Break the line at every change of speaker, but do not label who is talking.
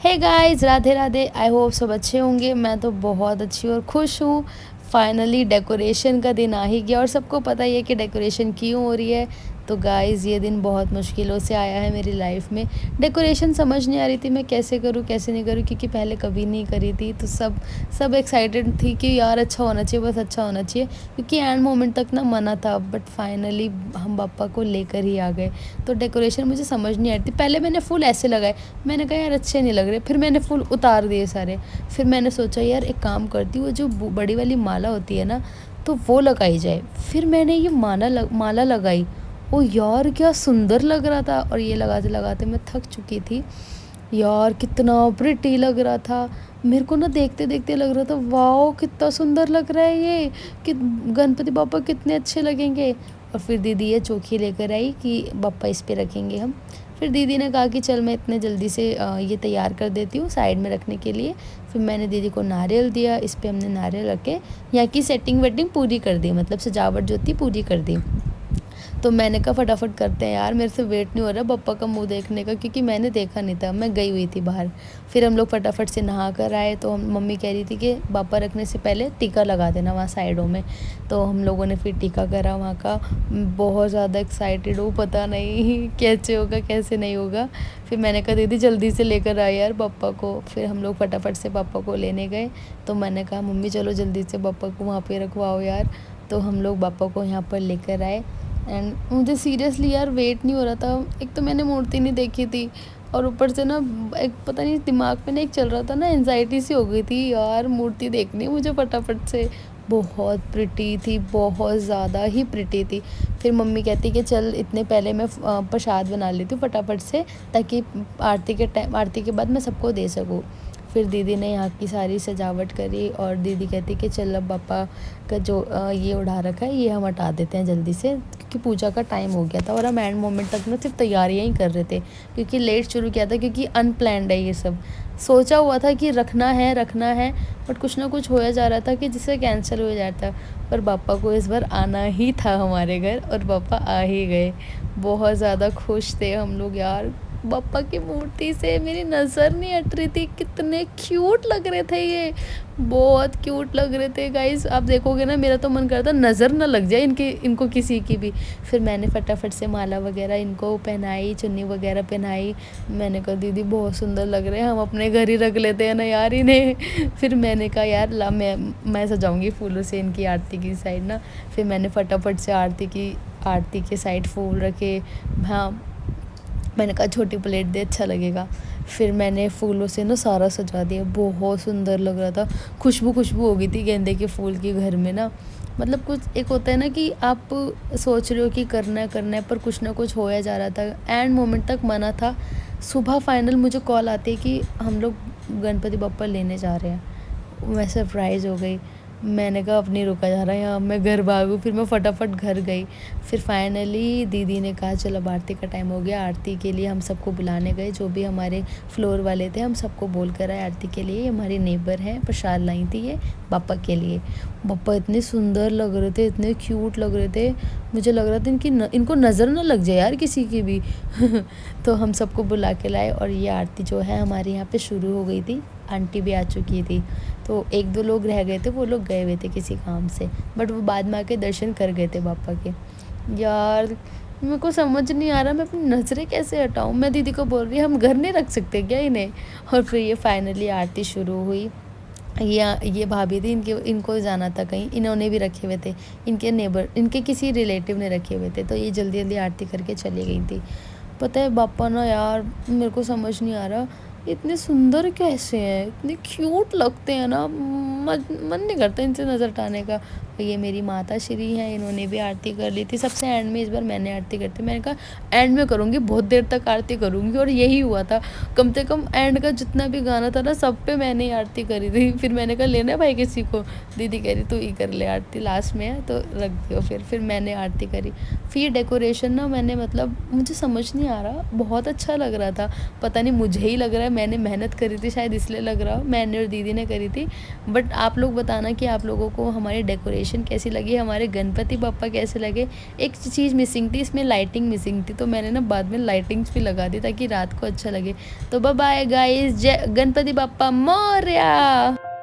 Hey guys, Radhe Radhe. I hope सब अच्छे होंगे। मैं तो बहुत अच्छी और खुश हूँ। फाइनली डेकोरेशन का दिन आ ही गया और सबको पता ही है कि डेकोरेशन क्यों हो रही है। तो गाइस, ये दिन बहुत मुश्किलों से आया है मेरी लाइफ में। डेकोरेशन समझ नहीं आ रही थी मैं कैसे करूँ कैसे नहीं करूँ, क्योंकि पहले कभी नहीं करी थी। तो सब एक्साइटेड थी कि यार अच्छा होना चाहिए, बस अच्छा होना चाहिए, क्योंकि एंड मोमेंट तक ना मना था। बट फाइनली हम पापा को लेकर ही आ गए। तो डेकोरेशन मुझे समझ नहीं आ रही थी। पहले मैंने फूल ऐसे लगाए, मैंने कहा यार अच्छे नहीं लग रहे, फिर मैंने फूल उतार दिए सारे। फिर मैंने सोचा यार एक काम करती हूँ, वो जो बड़ी वाली माला होती है ना, तो वो लगाई जाए। फिर मैंने ये माला लगाई। ओ यार क्या सुंदर लग रहा था। और ये लगाते लगाते मैं थक चुकी थी। यार कितना प्रिटी लग रहा था। मेरे को ना देखते देखते लग रहा था वाओ कितना सुंदर लग रहा है ये, कि गणपति बापा कितने अच्छे लगेंगे। और फिर दीदी ये चौकी लेकर आई कि बापा इस पे रखेंगे हम। फिर दीदी ने कहा कि चल मैं इतने जल्दी से ये तैयार कर देती हूँ साइड में रखने के लिए। फिर मैंने दीदी को नारियल दिया, इस पे हमने नारियल रख के यहाँ की सेटिंग वेटिंग पूरी कर दी, मतलब सजावट जो थी पूरी कर दी। तो मैंने कहा फटाफट करते हैं यार, मेरे से वेट नहीं हो रहा पापा का मुंह देखने का, क्योंकि मैंने देखा नहीं था, मैं गई हुई थी बाहर। फिर हम लोग फटाफट से नहा कर आए। तो हम मम्मी कह रही थी कि पापा रखने से पहले टीका लगा देना वहाँ साइडों में। तो हम लोगों ने फिर टीका करा वहाँ का। बहुत ज़्यादा एक्साइटेड हूँ, पता नहीं कैसे होगा कैसे नहीं होगा। फिर मैंने कहा दीदी जल्दी से लेकर आए यार पापा को। फिर हम लोग फटाफट से पापा को लेने गए। तो मैंने कहा मम्मी चलो जल्दी से पापा को वहाँ पे रखवाओ यार। तो हम लोग पापा को यहाँ पर लेकर आए। एंड मुझे सीरियसली यार वेट नहीं हो रहा था। एक तो मैंने मूर्ति नहीं देखी थी, और ऊपर से ना एक पता नहीं दिमाग में ना एक चल रहा था ना, एनजाइटी सी हो गई थी यार, मूर्ति देखनी मुझे फटाफट से। बहुत प्रिटी थी, बहुत ज़्यादा ही प्रिटी थी। फिर मम्मी कहती कि चल इतने पहले मैं प्रसाद बना लेती हूँ फटाफट से, ताकि आरती के बाद मैं सबको दे सकूँ। फिर दीदी ने यहाँ की सारी सजावट करी, और दीदी कहती कि चल अब पापा का जो ये उड़ा रखा है ये हम हटा देते हैं जल्दी से, क्योंकि पूजा का टाइम हो गया था। और हम एंड मोमेंट तक ना सिर्फ तैयारियाँ ही कर रहे थे, क्योंकि लेट शुरू किया था, क्योंकि अनप्लैंड है ये सब। सोचा हुआ था कि रखना है, बट कुछ ना कुछ होया जा रहा था कि जिससे कैंसिल हो जाता। पर पापा को इस बार आना ही था हमारे घर, और पापा आ ही गए। बहुत ज़्यादा खुश थे हम लोग यार। बप्पा की मूर्ति से मेरी नज़र नहीं हट रही थी, कितने क्यूट लग रहे थे ये, बहुत क्यूट लग रहे थे गाइस। आप देखोगे ना मेरा तो मन करता नज़र ना लग जाए इनको किसी की भी। फिर मैंने फटाफट से माला वगैरह इनको पहनाई, चुन्नी वगैरह पहनाई। मैंने कहा दीदी बहुत सुंदर लग रहे हैं, हम अपने घर ही रख लेते हैं ना यार इन्हें। फिर मैंने कहा यार ला मैं सजाऊंगी फूलों से इनकी आरती की साइड ना। फिर मैंने फटाफट से आरती के साइड फूल रखे। हाँ, मैंने कहा छोटी प्लेट दे अच्छा लगेगा। फिर मैंने फूलों से ना सारा सजा दिया, बहुत सुंदर लग रहा था। खुशबू हो गई थी गेंदे के फूल की घर में ना। मतलब कुछ एक होता है ना कि आप सोच रहे हो कि करना है पर कुछ ना कुछ होया जा रहा था, एंड मोमेंट तक मना था। सुबह फाइनल मुझे कॉल आती है कि हम लोग गणपति बप्पा लेने जा रहे हैं। मैं सरप्राइज़ हो गई। मैंने कहा अब नहीं रुका जा रहा है यहाँ, मैं घर भागूँ। फिर मैं फटाफट घर गई। फिर फाइनली दीदी ने कहा चलो अब आरती का टाइम हो गया। आरती के लिए हम सबको बुलाने गए, जो भी हमारे फ्लोर वाले थे हम सबको बोल कर आए आरती के लिए। हमारी नेबर हैं, प्रसाद लाई थी ये पापा के लिए। पापा इतने सुंदर लग रहे थे, इतने क्यूट लग रहे थे। मुझे लग रहा था इनको नज़र ना लग जाए यार किसी की भी। तो हम सबको बुला के लाए, और ये आरती जो है हमारे यहाँ पे शुरू हो गई थी। आंटी भी आ चुकी थी। तो एक दो लोग रह गए थे, वो लोग गए हुए थे किसी काम से, बट वो बाद में आके दर्शन कर गए थे पापा के। यार मेरे को समझ नहीं आ रहा मैं अपनी नज़रें कैसे हटाऊँ। मैं दीदी को बोल रही हम घर नहीं रख सकते क्या इन्हें। और फिर ये फाइनली आरती शुरू हुई। ये भाभी थी, इनको जाना था कहीं, इन्होंने भी रखे हुए थे। इनके नेबर, इनके किसी रिलेटिव ने रखे हुए थे, तो ये जल्दी जल्दी आरती करके चली गई थी। पता है पापा ना यार, मेरे को समझ नहीं आ रहा इतने सुंदर कैसे हैं, इतने क्यूट लगते हैं ना। मन नहीं करता इनसे नज़र हटाने का। ये मेरी माता श्री हैं, इन्होंने भी आरती कर ली थी सबसे एंड में। इस बार मैंने आरती करती, मैंने कहा एंड में करूँगी, बहुत देर तक आरती करूँगी, और यही हुआ था। कम से कम एंड का जितना भी गाना था ना सब पे मैंने ही आरती करी थी। फिर मैंने कहा लेना भाई किसी को, दीदी कह रही तू ही कर ले आरती, लास्ट में है तो रख दियो। फिर मैंने आरती करी। फिर डेकोरेशन ना मैंने, मतलब मुझे समझ नहीं आ रहा, बहुत अच्छा लग रहा था। पता नहीं मुझे ही लग रहा है मैंने मेहनत करी थी शायद इसलिए लग रहा हो, मैंने और दीदी ने करी थी। बट आप लोग बताना कि आप लोगों को हमारी डेकोरेशन डेकोरेशन कैसी लगी, हमारे गणपति बप्पा कैसे लगे। एक चीज़ मिसिंग थी, इसमें लाइटिंग मिसिंग थी, तो मैंने ना बाद में लाइटिंग्स भी लगा दी ताकि रात को अच्छा लगे। तो बाय बाय गाइस, जय गणपति बप्पा मोरया।